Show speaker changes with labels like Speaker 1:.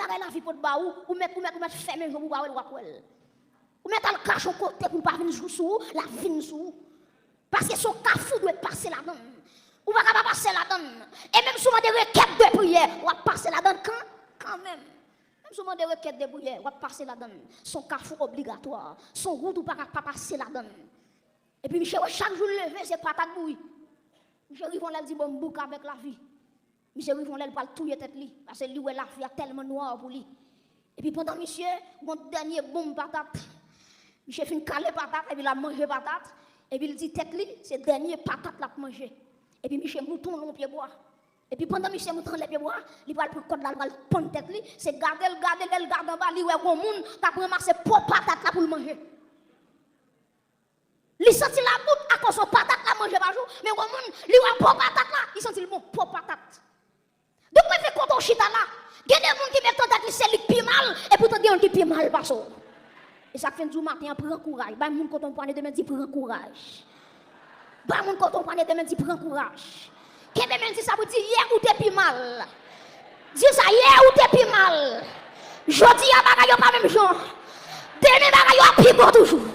Speaker 1: bagay la vie pour ba ou mettre fermer pour ba ou ou mettre le cache au côté pour pas venir sous la vine sous parce que son cafou doit passer là-dedans ou pas passer là-dedans et même souvent des requêtes de prière ou va passer là-dedans quand même souvent des requêtes de prière ou va passer là-dedans son cafou obligatoire son route ou pas passer là-dedans et puis Michel chaque jour lever c'est patate bouille Michel Rivon là dit bon bouc avec la vie Michel Rivon là pas touyer tête li parce que lui ouais la vie a tellement noir pour lui et puis pendant monsieur mon dernier bombe patate Michel fin caler patate et puis la manger patate et puis il dit tête li c'est dernier patate la manger et puis Michel mouton long pied bois et puis pendant Michel mouton les pieds bois il va pour code là va prendre tête li c'est garder en bas li ouais gon monde t'a ramasser propre patate là pour le manger il senti la boute à cause de patate la manger par jour mais gon monde li ouais propre patate là il senti le bon propre patate donc moi fait quand on chita là il y a des gens qui mettent en tête c'est lui qui mal et pourtant il y a qui pi mal parce et ça fait du matin prend courage ba moun quand on prend demain dit prend courage ba moun quand on prend demain dit prend courage que demain dit ça veut dire hier ou t'es pi mal dis ça hier ou t'es pi mal jodi a bagay pas même genre demain bagay a pi bon toujours